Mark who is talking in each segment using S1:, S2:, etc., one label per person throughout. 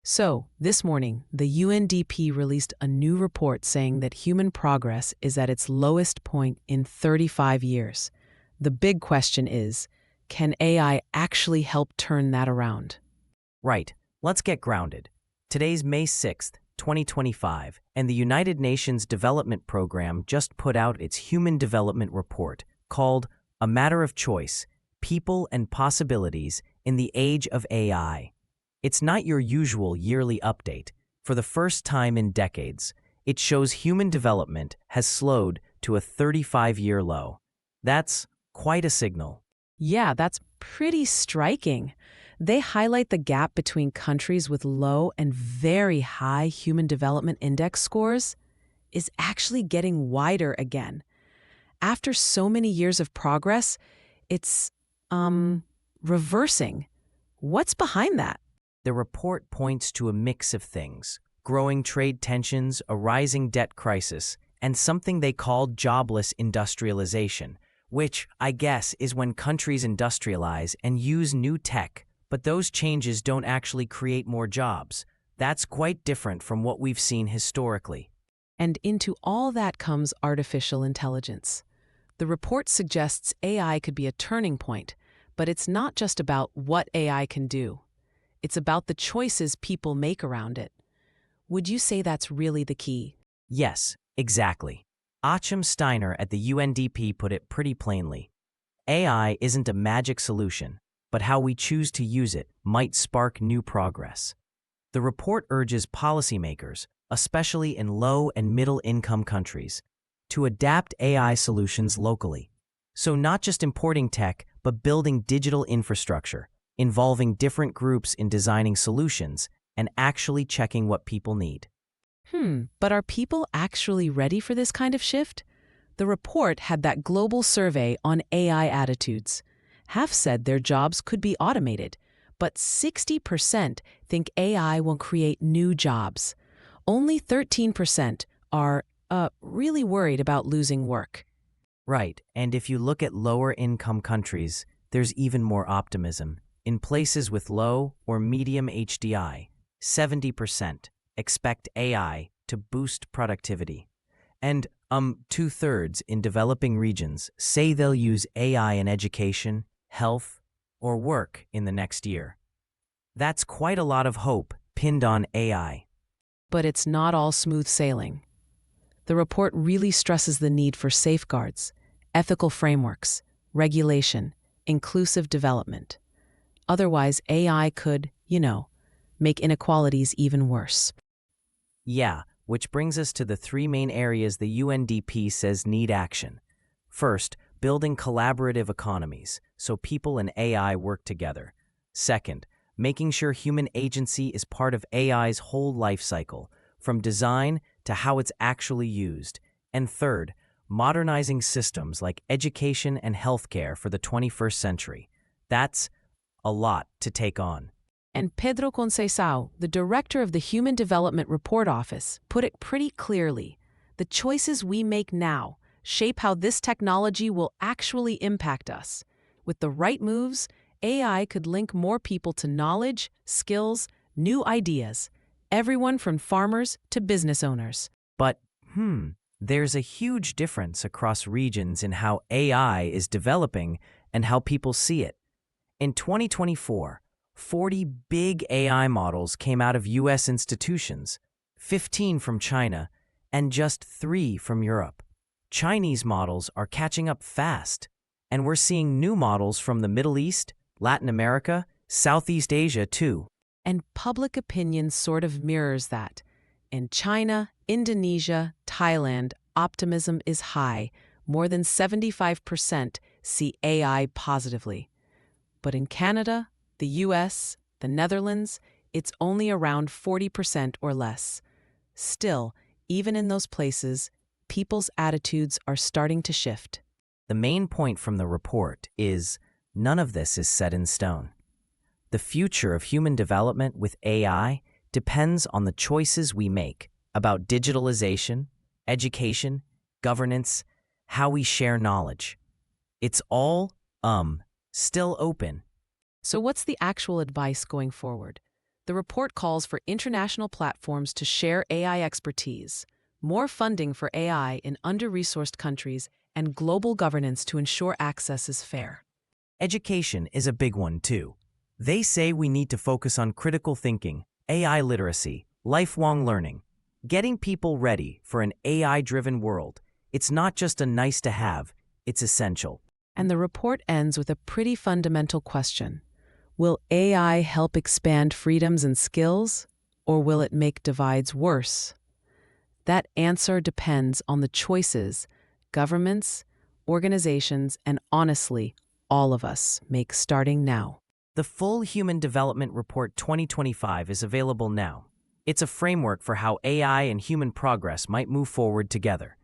S1: So, this morning, the UNDP released a new report saying that human progress is at its lowest point in 35 years. The big question is, can AI actually help turn that around?
S2: Right, let's get grounded. Today's May 6th, 2025, and the United Nations Development Program just put out its Human Development Report called A Matter of Choice: People and Possibilities in the Age of AI. It's not your usual yearly update. For the first time in decades, it shows human development has slowed to a 35-year low. That's quite a signal.
S1: Yeah, that's pretty striking. They highlight the gap between countries with low and very high Human Development Index scores is actually getting wider again. After so many years of progress, it's, reversing. What's behind that?
S2: The report points to a mix of things: growing trade tensions, a rising debt crisis, and something they called jobless industrialization, which, I guess, is when countries industrialize and use new tech, but those changes don't actually create more jobs. That's quite different from what we've seen historically.
S1: And into all that comes artificial intelligence. The report suggests AI could be a turning point, but it's not just about what AI can do. It's about the choices people make around it. Would you say that's really the key?
S2: Yes, exactly. Achim Steiner at the UNDP put it pretty plainly. AI isn't a magic solution, but how we choose to use it might spark new progress. The report urges policymakers, especially in low and middle-income countries, to adapt AI solutions locally. So not just importing tech, but building digital infrastructure, involving different groups in designing solutions and actually checking what people need.
S1: But are people actually ready for this kind of shift? The report had that global survey on AI attitudes. Half said their jobs could be automated, but 60% think AI will create new jobs. Only 13% are really worried about losing work.
S2: Right, and if you look at lower-income countries, there's even more optimism. In places with low or medium HDI, 70% expect AI to boost productivity. And 2/3 in developing regions say they'll use AI in education, health, or work in the next year. That's quite a lot of hope pinned on AI.
S1: But it's not all smooth sailing. The report really stresses the need for safeguards, ethical frameworks, regulation, inclusive development. Otherwise, AI could, make inequalities even worse.
S2: Yeah, which brings us to the three main areas the UNDP says need action. First, building collaborative economies, so people and AI work together. Second, making sure human agency is part of AI's whole life cycle, from design to how it's actually used. And third, modernizing systems like education and healthcare for the 21st century. That's a lot to take on.
S1: And Pedro Conceição, the director of the Human Development Report Office, put it pretty clearly. The choices we make now shape how this technology will actually impact us. With the right moves, AI could link more people to knowledge, skills, new ideas, everyone from farmers to business owners.
S2: But, there's a huge difference across regions in how AI is developing and how people see it. In 2024, 40 big AI models came out of US institutions, 15 from China, and just 3 from Europe. Chinese models are catching up fast, and we're seeing new models from the Middle East, Latin America, Southeast Asia too.
S1: And public opinion sort of mirrors that. In China, Indonesia, Thailand, optimism is high. More than 75% see AI positively. But in Canada, the US, the Netherlands, it's only around 40% or less. Still, even in those places, people's attitudes are starting to shift.
S2: The main point from the report is none of this is set in stone. The future of human development with AI depends on the choices we make about digitalization, education, governance, how we share knowledge. It's all, still open.
S1: So what's the actual advice going forward? The report calls for international platforms to share AI expertise, more funding for AI in under-resourced countries, and global governance to ensure access is fair.
S2: Education is a big one, too. They say we need to focus on critical thinking, AI literacy, lifelong learning, getting people ready for an AI-driven world. It's not just a nice-to-have, it's essential.
S1: And the report ends with a pretty fundamental question. Will AI help expand freedoms and skills, or will it make divides worse? That answer depends on the choices governments, organizations, and honestly, all of us make starting now.
S2: The full Human Development Report 2025 is available now. It's a framework for how AI and human progress might move forward together.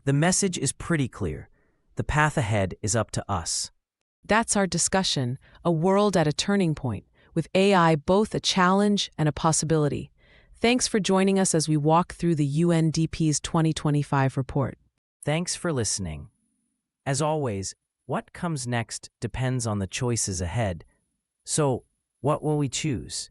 S2: The message is pretty clear. The path ahead is up to us.
S1: That's our discussion, a world at a turning point, with AI both a challenge and a possibility. Thanks for joining us as we walk through the UNDP's 2025 report.
S2: Thanks for listening. As always, what comes next depends on the choices ahead. So, what will we choose?